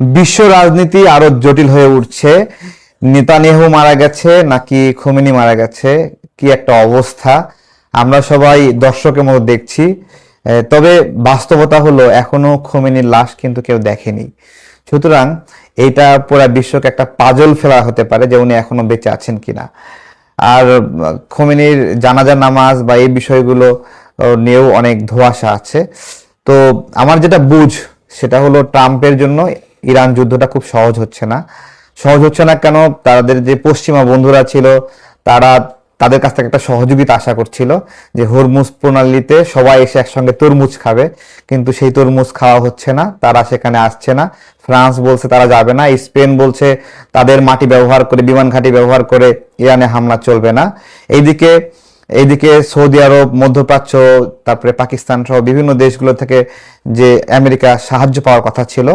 বিশ্ব রাজনীতি আরো জটিল হয়ে উঠছে। নেতানিয়াহু মারা গেছে নাকি খোমেনি মারা গেছে, কি একটা অবস্থা! আমরা সবাই দর্শকের মতো দেখছি। তবে বাস্তবতা হলো এখনো খোমেনির লাশ কিন্তু কেউ দেখেনি। সুতরাং এইটা পুরা বিশ্বকে একটা পাজল ফেলা হতে পারে যে উনি এখনো বেঁচে আছেন কিনা। আর খোমেনির জানাজা নামাজ বা এই বিষয়গুলো নিয়েও অনেক ধোঁয়াশা আছে। তো আমার যেটা বুঝ সেটা হলো ট্রাম্পের জন্য ইরান যুদ্ধটা খুব সহজ হচ্ছে না। সহজ হচ্ছে না কেন? তাদের যে পশ্চিমা বন্ধুরা ছিল তারা তাদের কাছ থেকে একটা সহযোগিতা আশা করছিল যে হরমুজ প্রণালীতে সবাই এসে একসঙ্গে তরমুজ খাবে, কিন্তু সেই তরমুজ খাওয়া হচ্ছে না, তারা সেখানে আসছে না। ফ্রান্স বলছে তারা যাবে না, স্পেন বলছে তাদের মাটি ব্যবহার করে, বিমান ঘাঁটি ব্যবহার করে ইরানে হামলা চলবে না। এইদিকে এইদিকে সৌদি আরব, মধ্যপ্রাচ্য, তারপরে পাকিস্তান সহ বিভিন্ন দেশগুলো থেকে যে আমেরিকা সাহায্য পাওয়ার কথা ছিল,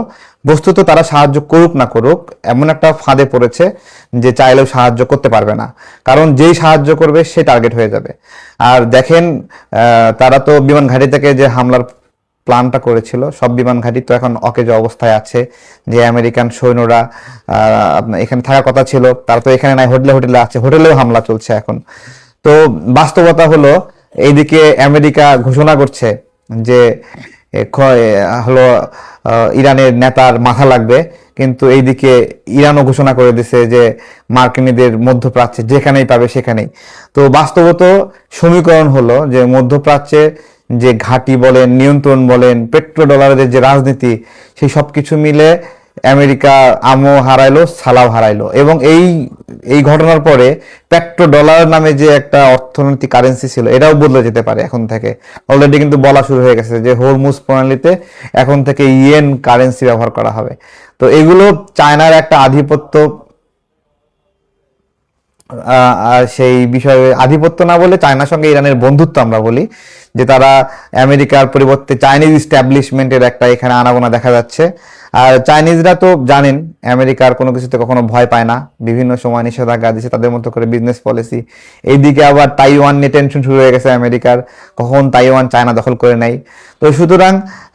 বস্তুত তারা সাহায্য করুক না করুক এমন একটা ফাঁদে পড়েছে যে চাইলেও সাহায্য করতে পারবে না, কারণ যেই সাহায্য করবে সে টার্গেট হয়ে যাবে। আর দেখেন, তারা তো বিমান ঘাঁটি থেকে যে হামলার প্ল্যানটা করেছিল, সব বিমান ঘাঁটি তো এখন অকেজো অবস্থায় আছে। যে আমেরিকান সৈন্যরা আপনার এখানে থাকার কথা ছিল তারা তো এখানে নাই, হোটেলে হোটেলে আছে, হোটেলেও হামলা চলছে এখন। তো বাস্তবতা হলো এইদিকে আমেরিকা ঘোষণা করছে যে হলো ইরানের নেতার মাথা লাগবে, কিন্তু এইদিকে ইরানও ঘোষণা করে দিছে যে মার্কিনীদের মধ্যপ্রাচ্যে যেখানেই পাবে সেখানেই। তো বাস্তবত সমীকরণ হলো যে মধ্যপ্রাচ্যে যে ঘাঁটি বলেন, নিয়ন্ত্রণ বলেন, পেট্রো ডলারের যে রাজনীতি, সেই সবকিছু মিলে আমেরিকা আমও হারাইলো, সালাও হারাইলো। এবং এই এই ঘটনার পরে পেট্রো ডলার নামে যে একটা অর্থনৈতিক কারেন্সি ছিল এটাও বদলে যেতে পারে। এখন থেকে অলরেডি কিন্তু বলা শুরু হয়ে গেছে যে হরমুজ প্রণালীতে এখন থেকে ইয়েন কারেন্সি ব্যবহার করা হবে। তো এগুলো চায়নার একটা আধিপত্য, আর সেই বিষয়ে আধিপত্য না বলে চায়নার সঙ্গে ইরানের বন্ধুত্ব আমরা বলি, যে তারা আমেরিকার পরিবর্তে চাইনিজ ইস্টাবলিশমেন্টের একটা এখানে আনাগোনা দেখা যাচ্ছে। আর চাইনিজরা তো জানেন আমেরিকার কোনো কিছুতে কখনো ভয় পায় না, বিভিন্ন সময় নিষেধাজ্ঞা দিচ্ছে তাদের মতো করে বিজনেস পলিসি। এইদিকে আবার তাইওয়ান নিয়ে টেনশন শুরু হয়ে গেছে আমেরিকার, কখন তাইওয়ান চায়না দখল করে নেয়। তো সুতরাং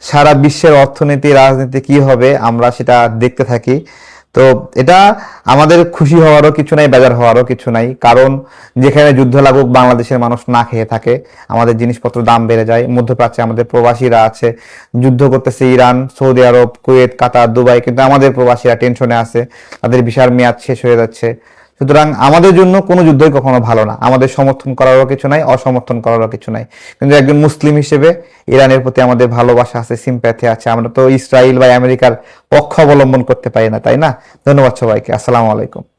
সারা বিশ্বের অর্থনীতি, রাজনীতি কি হবে আমরা সেটা দেখতে থাকি। তো এটা আমাদের খুশি হওয়ারও কিছু নাই, বেজার হওয়ারও কিছু নাই, কারণ যেখানে যুদ্ধ লাগুক বাংলাদেশের মানুষ না খেয়ে থাকে, আমাদের জিনিসপত্র দাম বেড়ে যায়। মধ্যপ্রাচ্যে আমাদের প্রবাসীরা আছে, যুদ্ধ করতেছে ইরান, সৌদি আরব, কুয়েত, কাতার, দুবাই, কিন্তু আমাদের প্রবাসীরা টেনশনে আছে, তাদের ভিসার মেয়াদ শেষ হয়ে যাচ্ছে। সুতরাং আমাদের জন্য কোনো যুদ্ধই কখনো ভালো না, আমাদের সমর্থন করারও কিছু নাই, অসমর্থন করারও কিছু নাই। কিন্তু একজন মুসলিম হিসেবে ইরানের প্রতি আমাদের ভালোবাসা আছে, সিম্প্যাথি আছে। আমরা তো ইসরায়েল বা আমেরিকার পক্ষ অবলম্বন করতে পারি না, তাই না? ধন্যবাদ সবাইকে। আসসালামু আলাইকুম।